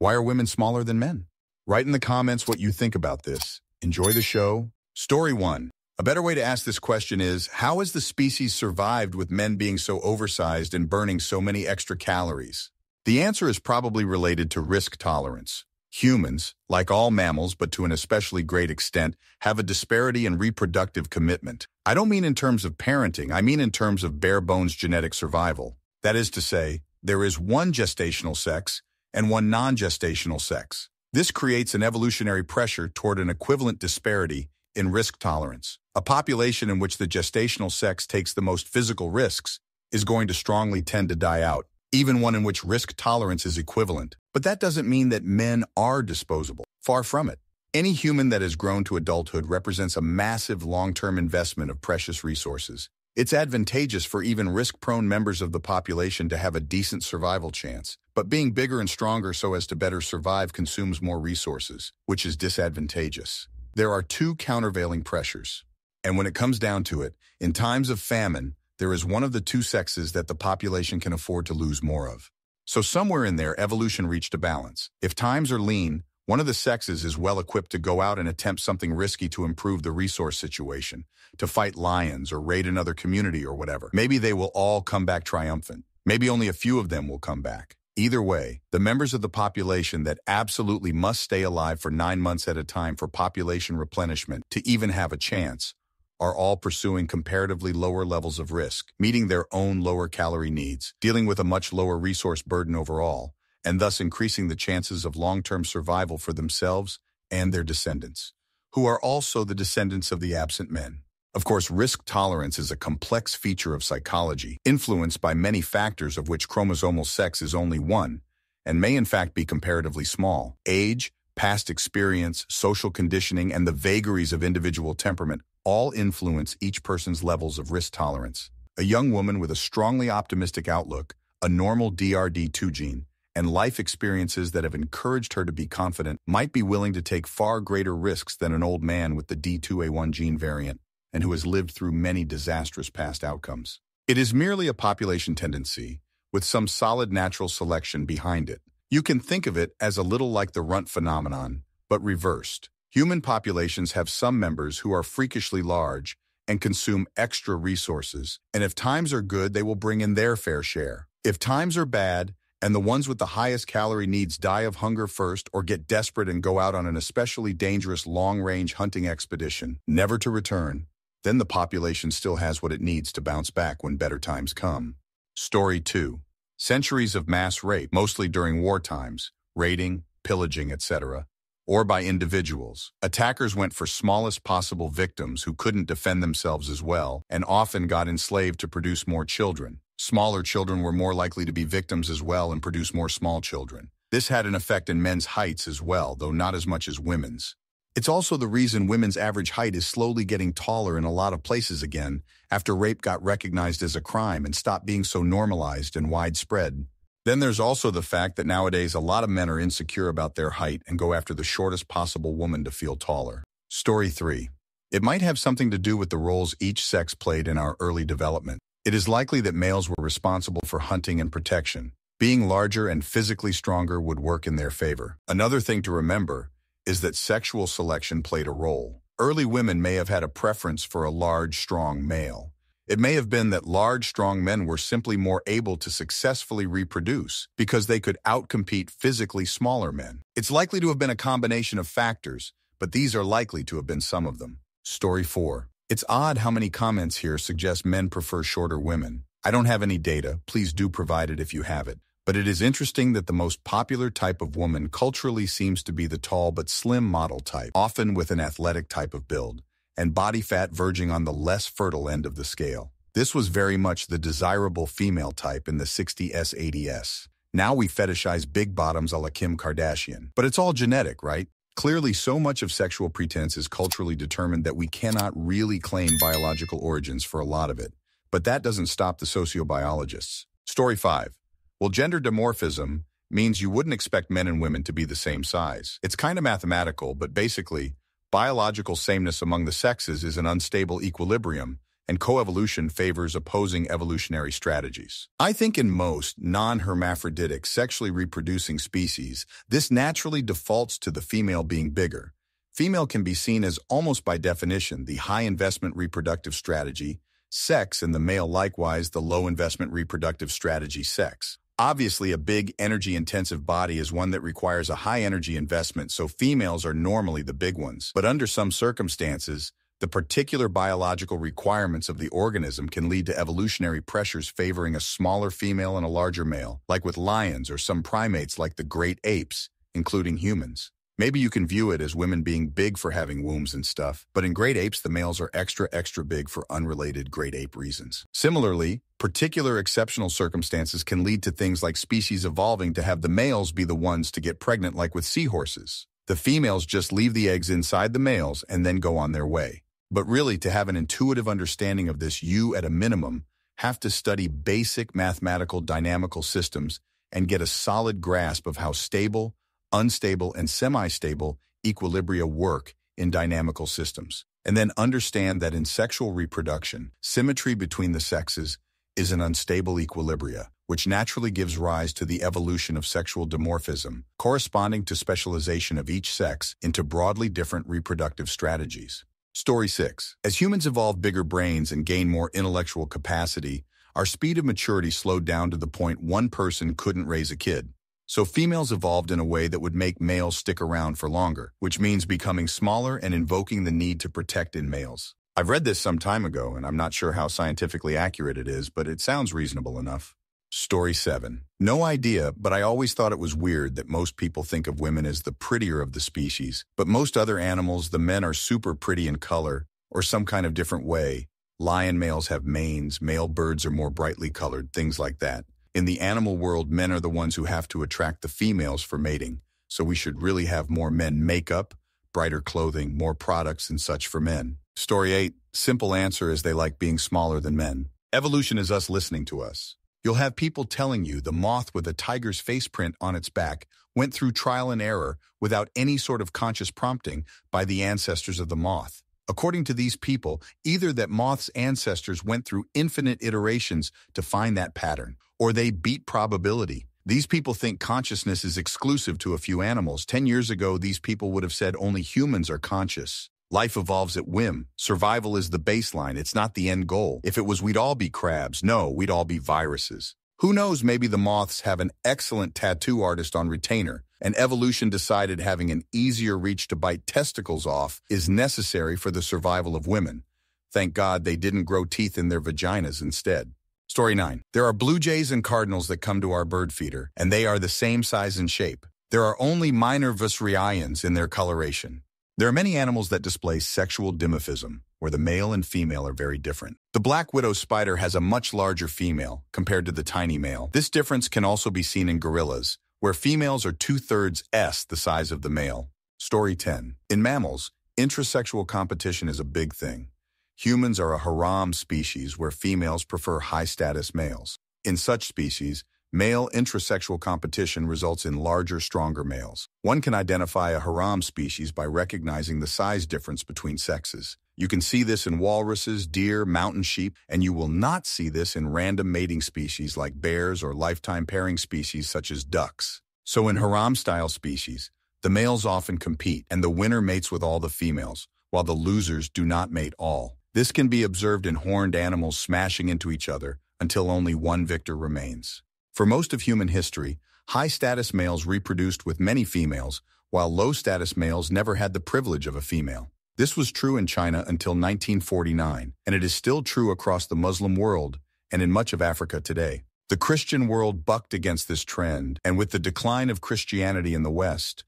Why are women smaller than men? Write in the comments what you think about this. Enjoy the show. Story 1. A better way to ask this question is, how has the species survived with men being so oversized and burning so many extra calories? The answer is probably related to risk tolerance. Humans, like all mammals but to an especially great extent, have a disparity in reproductive commitment. I don't mean in terms of parenting, I mean in terms of bare-bones genetic survival. That is to say, there is one gestational sex and one non-gestational sex. This creates an evolutionary pressure toward an equivalent disparity in risk tolerance. A population in which the gestational sex takes the most physical risks is going to strongly tend to die out, even one in which risk tolerance is equivalent. But that doesn't mean that men are disposable. Far from it. Any human that has grown to adulthood represents a massive long-term investment of precious resources. It's advantageous for even risk-prone members of the population to have a decent survival chance, but being bigger and stronger so as to better survive consumes more resources, which is disadvantageous. There are two countervailing pressures. And when it comes down to it, in times of famine, there is one of the two sexes that the population can afford to lose more of. So somewhere in there, evolution reached a balance. If times are lean, one of the sexes is well equipped to go out and attempt something risky to improve the resource situation, to fight lions or raid another community or whatever. Maybe they will all come back triumphant. Maybe only a few of them will come back. Either way, the members of the population that absolutely must stay alive for 9 months at a time for population replenishment to even have a chance are all pursuing comparatively lower levels of risk, meeting their own lower calorie needs, dealing with a much lower resource burden overall, and thus increasing the chances of long-term survival for themselves and their descendants, who are also the descendants of the absent men. Of course, risk tolerance is a complex feature of psychology, influenced by many factors of which chromosomal sex is only one, and may in fact be comparatively small. Age, past experience, social conditioning, and the vagaries of individual temperament all influence each person's levels of risk tolerance. A young woman with a strongly optimistic outlook, a normal DRD2 gene, and life experiences that have encouraged her to be confident might be willing to take far greater risks than an old man with the D2A1 gene variant and who has lived through many disastrous past outcomes. It is merely a population tendency with some solid natural selection behind it. You can think of it as a little like the runt phenomenon, but reversed. Human populations have some members who are freakishly large and consume extra resources, and if times are good, they will bring in their fair share. If times are bad, and the ones with the highest calorie needs die of hunger first or get desperate and go out on an especially dangerous long-range hunting expedition, never to return, then the population still has what it needs to bounce back when better times come. Story 2. Centuries of mass rape, mostly during war times, raiding, pillaging, etc., or by individuals. Attackers went for smallest possible victims who couldn't defend themselves as well and often got enslaved to produce more children. Smaller children were more likely to be victims as well and produce more small children. This had an effect in men's heights as well, though not as much as women's. It's also the reason women's average height is slowly getting taller in a lot of places again after rape got recognized as a crime and stopped being so normalized and widespread. Then there's also the fact that nowadays a lot of men are insecure about their height and go after the shortest possible woman to feel taller. Story 3. It might have something to do with the roles each sex played in our early development. It is likely that males were responsible for hunting and protection. Being larger and physically stronger would work in their favor. Another thing to remember is that sexual selection played a role. Early women may have had a preference for a large, strong male. It may have been that large, strong men were simply more able to successfully reproduce because they could outcompete physically smaller men. It's likely to have been a combination of factors, but these are likely to have been some of them. Story 4. It's odd how many comments here suggest men prefer shorter women. I don't have any data, please do provide it if you have it. But it is interesting that the most popular type of woman culturally seems to be the tall but slim model type, often with an athletic type of build, and body fat verging on the less fertile end of the scale. This was very much the desirable female type in the 60s, 80s. Now we fetishize big bottoms a la Kim Kardashian. But it's all genetic, right? Clearly, so much of sexual pretense is culturally determined that we cannot really claim biological origins for a lot of it. But that doesn't stop the sociobiologists. Story 5. Well, gender dimorphism means you wouldn't expect men and women to be the same size. It's kind of mathematical, but basically, biological sameness among the sexes is an unstable equilibrium, and coevolution favors opposing evolutionary strategies. I think in most non-hermaphroditic sexually reproducing species, this naturally defaults to the female being bigger. Female can be seen as almost by definition the high-investment reproductive strategy, sex, and the male likewise the low-investment reproductive strategy, sex. Obviously, a big, energy-intensive body is one that requires a high-energy investment, so females are normally the big ones. But under some circumstances, the particular biological requirements of the organism can lead to evolutionary pressures favoring a smaller female and a larger male, like with lions or some primates like the great apes, including humans. Maybe you can view it as women being big for having wombs and stuff, but in great apes, the males are extra big for unrelated great ape reasons. Similarly, particular exceptional circumstances can lead to things like species evolving to have the males be the ones to get pregnant, like with seahorses. The females just leave the eggs inside the males and then go on their way. But really, to have an intuitive understanding of this, you, at a minimum, have to study basic mathematical dynamical systems and get a solid grasp of how stable, unstable, and semi-stable equilibria work in dynamical systems. And then understand that in sexual reproduction, symmetry between the sexes is an unstable equilibria, which naturally gives rise to the evolution of sexual dimorphism, corresponding to specialization of each sex into broadly different reproductive strategies. Story 6. As humans evolve bigger brains and gain more intellectual capacity, our speed of maturity slowed down to the point one person couldn't raise a kid. So females evolved in a way that would make males stick around for longer, which means becoming smaller and invoking the need to protect in males. I've read this some time ago, and I'm not sure how scientifically accurate it is, but it sounds reasonable enough. Story 7. No idea, but I always thought it was weird that most people think of women as the prettier of the species, but most other animals, the men are super pretty in color, or some kind of different way. Lion males have manes, male birds are more brightly colored, things like that. In the animal world, men are the ones who have to attract the females for mating, so we should really have more men makeup, brighter clothing, more products and such for men. Story 8. Simple answer is they like being smaller than men. Evolution is us listening to us. You'll have people telling you the moth with a tiger's face print on its back went through trial and error without any sort of conscious prompting by the ancestors of the moth. According to these people, either that moth's ancestors went through infinite iterations to find that pattern, or they beat probability. These people think consciousness is exclusive to a few animals. 10 years ago, these people would have said only humans are conscious. Life evolves at whim. Survival is the baseline. It's not the end goal. If it was, we'd all be crabs. No, we'd all be viruses. Who knows, maybe the moths have an excellent tattoo artist on retainer, and evolution decided having an easier reach to bite testicles off is necessary for the survival of women. Thank God they didn't grow teeth in their vaginas instead. Story 9. There are blue jays and cardinals that come to our bird feeder, and they are the same size and shape. There are only minor viscerions in their coloration. There are many animals that display sexual dimorphism, where the male and female are very different. The black widow spider has a much larger female compared to the tiny male. This difference can also be seen in gorillas, where females are 2/3 the size of the male. Story 10. In mammals, intrasexual competition is a big thing. Humans are a harem species where females prefer high-status males. In such species, male intrasexual competition results in larger, stronger males. One can identify a harem species by recognizing the size difference between sexes. You can see this in walruses, deer, mountain sheep, and you will not see this in random mating species like bears or lifetime pairing species such as ducks. So in harem-style species, the males often compete, and the winner mates with all the females, while the losers do not mate all. This can be observed in horned animals smashing into each other until only one victor remains. For most of human history, high-status males reproduced with many females, while low-status males never had the privilege of a female. This was true in China until 1949, and it is still true across the Muslim world and in much of Africa today. The Christian world bucked against this trend, and with the decline of Christianity in the West,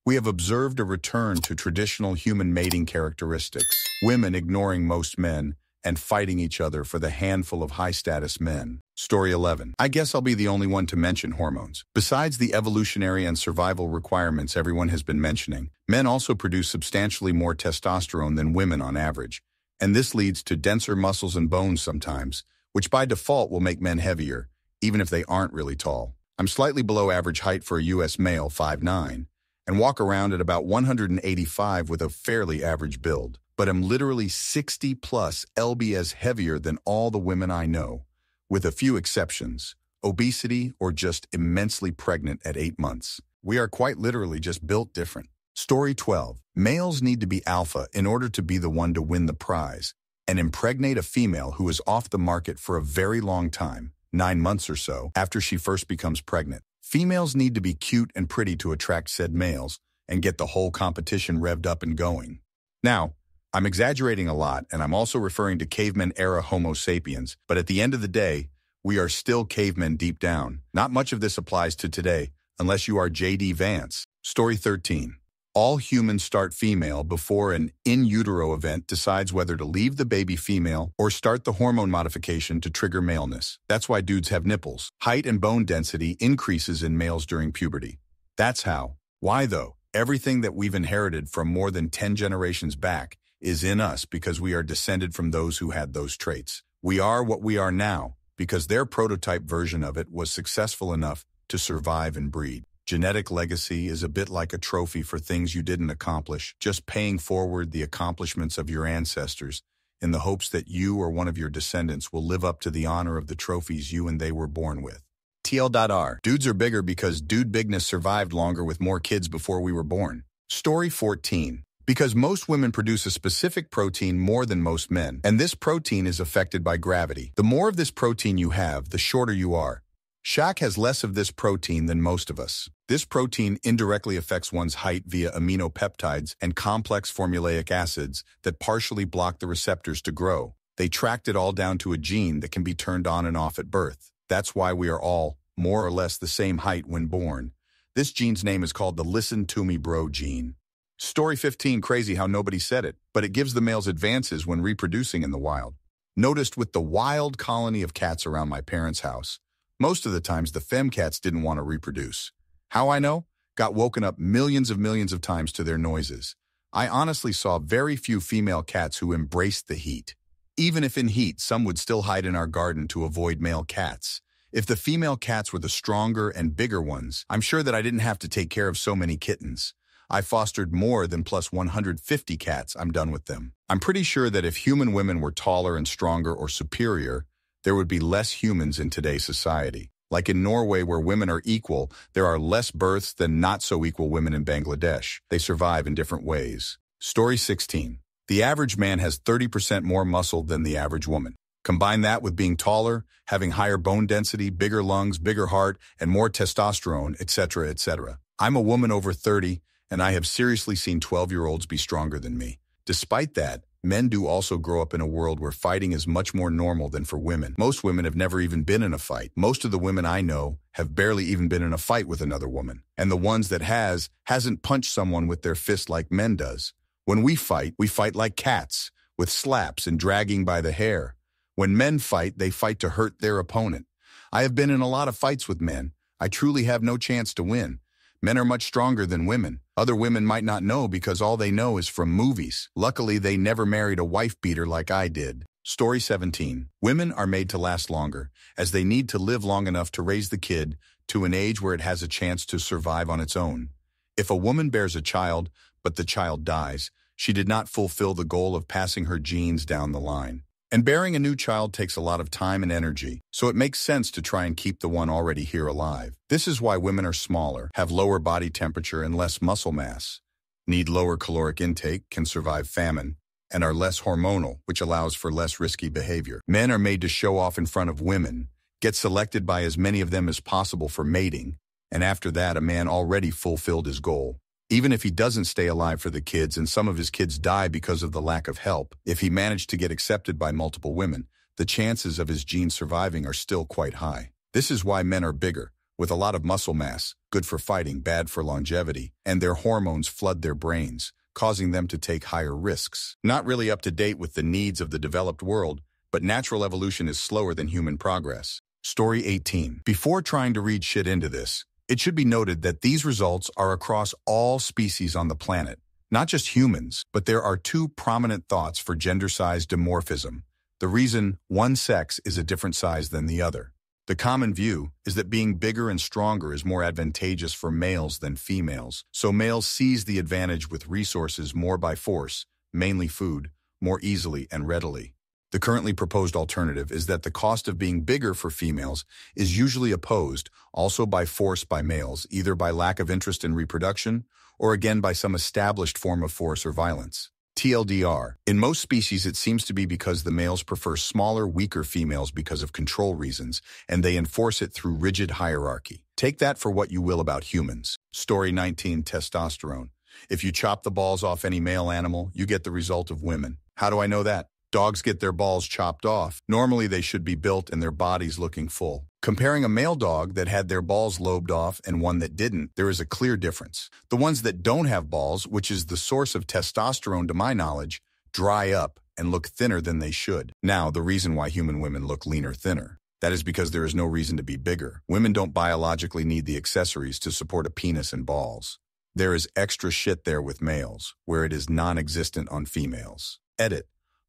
we have observed a return to traditional human mating characteristics, women ignoring most men and fighting each other for the handful of high-status men. Story 11. I guess I'll be the only one to mention hormones. Besides the evolutionary and survival requirements everyone has been mentioning, men also produce substantially more testosterone than women on average, and this leads to denser muscles and bones sometimes, which by default will make men heavier, even if they aren't really tall. I'm slightly below average height for a U.S. male, 5'9", and walk around at about 185 with a fairly average build. but am literally 60 plus lbs heavier than all the women I know, with a few exceptions, obesity or just immensely pregnant at 8 months. We are quite literally just built different. Story 12. Males need to be alpha in order to be the one to win the prize and impregnate a female who is off the market for a very long time, 9 months or so, after she first becomes pregnant. Females need to be cute and pretty to attract said males and get the whole competition revved up and going. Now, I'm exaggerating a lot, and I'm also referring to caveman-era Homo sapiens, but at the end of the day, we are still cavemen deep down. Not much of this applies to today, unless you are J.D. Vance. Story 13. All humans start female before an in utero event decides whether to leave the baby female or start the hormone modification to trigger maleness. That's why dudes have nipples. Height and bone density increases in males during puberty. That's how. Why though? Everything that we've inherited from more than 10 generations back is in us because we are descended from those who had those traits. We are what we are now because their prototype version of it was successful enough to survive and breed. Genetic legacy is a bit like a trophy for things you didn't accomplish, just paying forward the accomplishments of your ancestors in the hopes that you or one of your descendants will live up to the honor of the trophies you and they were born with. TL.R. Dudes are bigger because dude bigness survived longer with more kids before we were born. Story 14. Because most women produce a specific protein more than most men, and this protein is affected by gravity. The more of this protein you have, the shorter you are. Shaq has less of this protein than most of us. This protein indirectly affects one's height via aminopeptides and complex formulaic acids that partially block the receptors to grow. They tracked it all down to a gene that can be turned on and off at birth. That's why we are all more or less the same height when born. This gene's name is called the listen to me bro gene. Story 15, crazy how nobody said it, but it gives the males advances when reproducing in the wild. Noticed with the wild colony of cats around my parents' house, most of the times the femcats didn't want to reproduce. How I know? Got woken up millions of times to their noises. I honestly saw very few female cats who embraced the heat. Even if in heat, some would still hide in our garden to avoid male cats. If the female cats were the stronger and bigger ones, I'm sure that I didn't have to take care of so many kittens. I fostered more than plus 150 cats. I'm done with them. I'm pretty sure that if human women were taller and stronger or superior, there would be less humans in today's society. Like in Norway, where women are equal, there are less births than not-so-equal women in Bangladesh. They survive in different ways. Story 16. The average man has 30% more muscle than the average woman. Combine that with being taller, having higher bone density, bigger lungs, bigger heart, and more testosterone, etc., etc. I'm a woman over 30, and I have seriously seen 12-year-olds be stronger than me. Despite that, men do also grow up in a world where fighting is much more normal than for women. Most women have never even been in a fight. Most of the women I know have barely even been in a fight with another woman. And the ones that hasn't punched someone with their fist like men does. When we fight like cats, with slaps and dragging by the hair. When men fight, they fight to hurt their opponent. I have been in a lot of fights with men. I truly have no chance to win. Men are much stronger than women. Other women might not know because all they know is from movies. Luckily, they never married a wife-beater like I did. Story 17. Women are made to last longer, as they need to live long enough to raise the kid to an age where it has a chance to survive on its own. If a woman bears a child, but the child dies, she did not fulfill the goal of passing her genes down the line. And bearing a new child takes a lot of time and energy, so it makes sense to try and keep the one already here alive. This is why women are smaller, have lower body temperature and less muscle mass, need lower caloric intake, can survive famine, and are less hormonal, which allows for less risky behavior. Men are made to show off in front of women, get selected by as many of them as possible for mating, and after that a man already fulfilled his goal. Even if he doesn't stay alive for the kids and some of his kids die because of the lack of help, if he managed to get accepted by multiple women, the chances of his genes surviving are still quite high. This is why men are bigger, with a lot of muscle mass, good for fighting, bad for longevity, and their hormones flood their brains, causing them to take higher risks. Not really up to date with the needs of the developed world, but natural evolution is slower than human progress. Story 18. Before trying to read shit into this, it should be noted that these results are across all species on the planet, not just humans, but there are two prominent thoughts for gender-size dimorphism. The reason one sex is a different size than the other. The common view is that being bigger and stronger is more advantageous for males than females, so males seize the advantage with resources more by force, mainly food, more easily and readily. The currently proposed alternative is that the cost of being bigger for females is usually opposed also by force by males, either by lack of interest in reproduction or again by some established form of force or violence. TLDR. In most species, it seems to be because the males prefer smaller, weaker females because of control reasons, and they enforce it through rigid hierarchy. Take that for what you will about humans. Story 19, testosterone. If you chop the balls off any male animal, you get the result of women. How do I know that? Dogs get their balls chopped off. Normally, they should be built and their bodies looking full. Comparing a male dog that had their balls lobed off and one that didn't, there is a clear difference. The ones that don't have balls, which is the source of testosterone to my knowledge, dry up and look thinner than they should. Now, the reason why human women look leaner thinner. That is because there is no reason to be bigger. Women don't biologically need the accessories to support a penis and balls. There is extra shit there with males, where it is non-existent on females. Edit.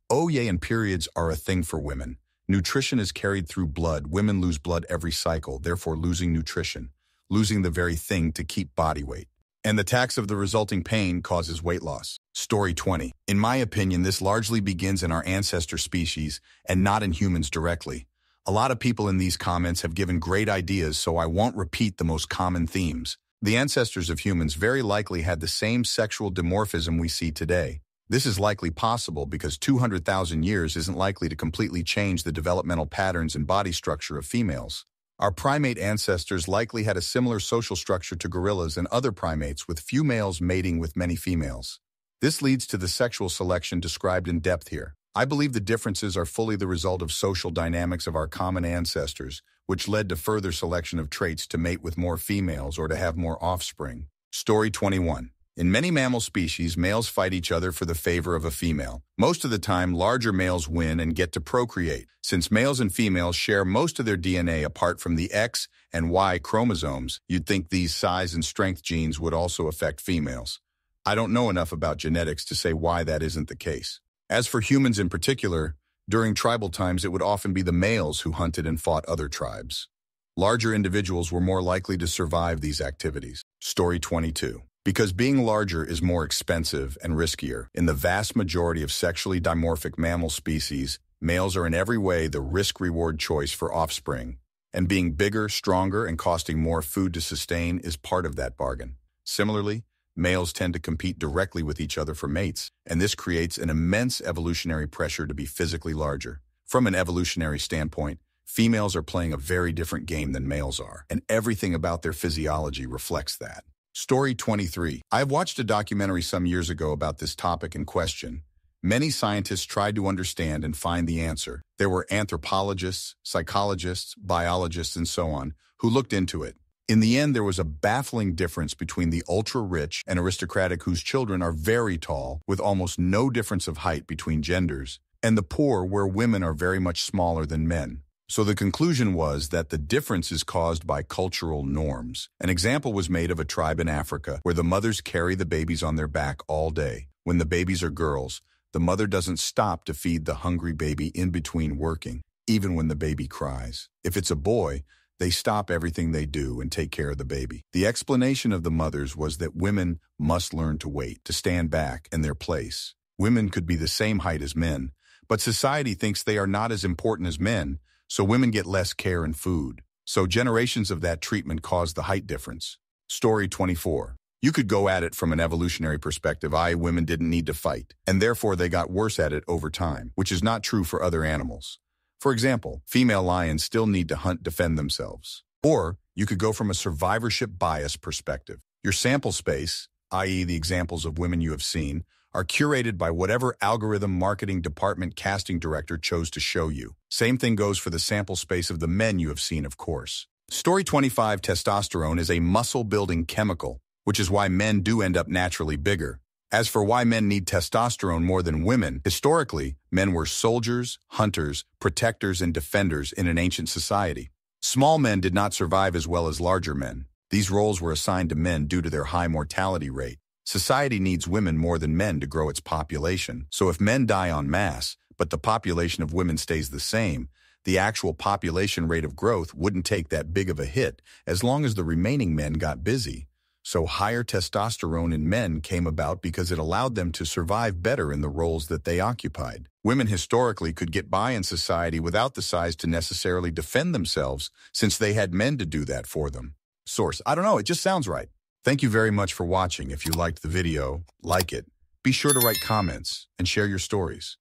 Oh yeah, and periods are a thing for women. Nutrition is carried through blood. Women lose blood every cycle, therefore losing nutrition, losing the very thing to keep body weight. And the tax of the resulting pain causes weight loss. Story 20. In my opinion, this largely begins in our ancestor species and not in humans directly. A lot of people in these comments have given great ideas, so I won't repeat the most common themes. The ancestors of humans very likely had the same sexual dimorphism we see today. This is likely possible because 200,000 years isn't likely to completely change the developmental patterns and body structure of females. Our primate ancestors likely had a similar social structure to gorillas and other primates, with few males mating with many females. This leads to the sexual selection described in depth here. I believe the differences are fully the result of social dynamics of our common ancestors, which led to further selection of traits to mate with more females or to have more offspring. Story 21. In many mammal species, males fight each other for the favor of a female. Most of the time, larger males win and get to procreate. Since males and females share most of their DNA apart from the X and Y chromosomes, you'd think these size and strength genes would also affect females. I don't know enough about genetics to say why that isn't the case. As for humans in particular, during tribal times it would often be the males who hunted and fought other tribes. Larger individuals were more likely to survive these activities. Story 22. Because being larger is more expensive and riskier, in the vast majority of sexually dimorphic mammal species, males are in every way the risk-reward choice for offspring, and being bigger, stronger, and costing more food to sustain is part of that bargain. Similarly, males tend to compete directly with each other for mates, and this creates an immense evolutionary pressure to be physically larger. From an evolutionary standpoint, females are playing a very different game than males are, and everything about their physiology reflects that. Story 23. I have watched a documentary some years ago about this topic in question. Many scientists tried to understand and find the answer. There were anthropologists, psychologists, biologists, and so on, who looked into it. In the end, there was a baffling difference between the ultra-rich and aristocratic whose children are very tall, with almost no difference of height between genders, and the poor where women are very much smaller than men. So the conclusion was that the difference is caused by cultural norms. An example was made of a tribe in Africa where the mothers carry the babies on their back all day. When the babies are girls, the mother doesn't stop to feed the hungry baby in between working, even when the baby cries. If it's a boy, they stop everything they do and take care of the baby. The explanation of the mothers was that women must learn to wait, to stand back in their place. Women could be the same height as men, but society thinks they are not as important as men, so women get less care and food. So generations of that treatment caused the height difference. Story 24. You could go at it from an evolutionary perspective. Women didn't need to fight, and therefore they got worse at it over time, which is not true for other animals. For example, female lions still need to hunt, defend themselves. Or you could go from a survivorship bias perspective. Your sample space, i.e. the examples of women you have seen, are curated by whatever algorithm marketing department casting director chose to show you. Same thing goes for the sample space of the men you have seen, of course. Story 25. Testosterone is a muscle-building chemical, which is why men do end up naturally bigger. As for why men need testosterone more than women, historically, men were soldiers, hunters, protectors, and defenders in an ancient society. Small men did not survive as well as larger men. These roles were assigned to men due to their high mortality rate. Society needs women more than men to grow its population, so if men die en masse, but the population of women stays the same, the actual population rate of growth wouldn't take that big of a hit as long as the remaining men got busy. So higher testosterone in men came about because it allowed them to survive better in the roles that they occupied. Women historically could get by in society without the size to necessarily defend themselves, since they had men to do that for them. Source: I don't know, it just sounds right. Thank you very much for watching. If you liked the video, like it. Be sure to write comments and share your stories.